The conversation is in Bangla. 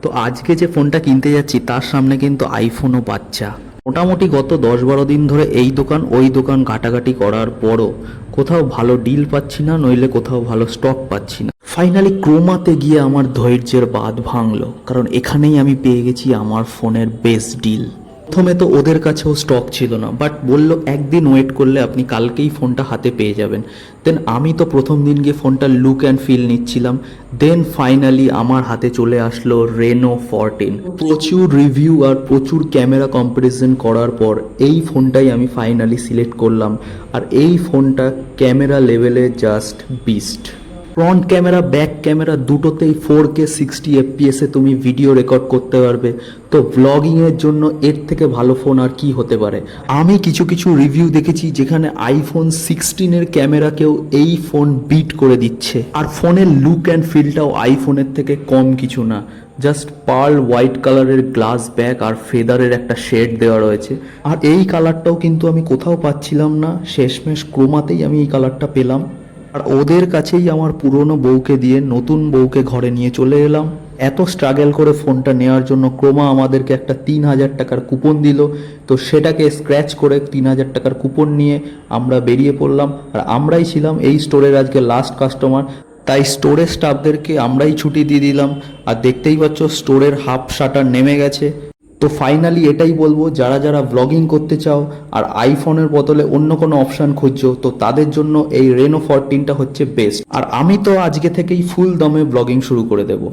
তো আজকে যে ফোনটা কিনতে যাচ্ছি তার সামনে কিন্তু আইফোনও বাচ্চা। মোটামুটি গত 10-12 দিন ধরে এই দোকান ওই দোকান ঘাটাঘাটি করার পরও কোথাও ভালো ডিল পাচ্ছি না, নইলে কোথাও ভালো স্টক পাচ্ছি না। ফাইনালি ক্রোমাতে গিয়ে আমার ধৈর্যের বাঁধ ভাঙলো, কারণ এখানেই আমি পেয়ে গেছি আমার ফোনের বেস্ট ডিল। প্রথমে তো ওদের কাছেও স্টক ছিল না, বাট বললো একদিন ওয়েট করলে আপনি কালকেই ফোনটা হাতে পেয়ে যাবেন। দেন আমি তো প্রথম দিন গিয়ে ফোনটার লুক অ্যান্ড ফিল নিচ্ছিলাম। দেন ফাইনালি আমার হাতে চলে আসলো রেনো 14। প্রচুর রিভিউ আর প্রচুর ক্যামেরা কম্পারিজন করার পর এই ফোনটাই আমি ফাইনালি সিলেক্ট করলাম। আর এই ফোনটা ক্যামেরা লেভেলে just beast. Front camera back camera দুটোতেই 4K 60 FPS তুমি ভিডিও রেকর্ড করতে পারবে। তো ব্লগিংয়ের জন্য এর থেকে ভালো ফোন আর কি হতে পারে। আমি কিছু কিছু রিভিউ দেখেছি যেখানে আইফোন 16-এর ক্যামেরাকেও এই ফোন বিট করে দিচ্ছে। আর ফোনের লুক অ্যান্ড ফিলটাও আইফোনের থেকে কম কিছু না। জাস্ট পার্ল হোয়াইট কালারের গ্লাস ব্যাক আর ফেদারের একটা শেড দেওয়া রয়েছে। আর এই কালারটাও কিন্তু আমি কোথাও পাচ্ছিলাম না, শেষমেশ ক্রোমাতেই আমি এই কালারটা পেলাম। আর ওদের কাছেই আমার পুরনো বউকে দিয়ে নতুন বউকে ঘরে নিয়ে চলে এলাম। এত স্ট্রাগল করে ফোনটা নেওয়ার জন্য ক্রোমা আমাদেরকে একটা 3000 টাকার কুপন দিল। তো সেটাকে স্ক্র্যাচ করে 3000 টাকার কুপন নিয়ে আমরা বেরিয়ে পড়লাম। আর আমরাই ছিলাম এই স্টোরের আজকে লাস্ট কাস্টমার, তাই স্টোরের স্টাফদেরকে আমরাই ছুটি দিয়ে দিলাম। আর দেখতেই পাচ্ছ স্টোরের হাফ শাটার নেমে গেছে। তো ফাইনালি এটাই বলবো, যারা যারা ব্লগিং করতে চাও আর আইফোনের বদলে অন্য কোনো অপশান খুঁজছো, তো তাদের জন্য এই রেনো 14টা হচ্ছে বেস্ট। আর আমি তো আজকে থেকেই ফুল দমে ব্লগিং শুরু করে দেবো।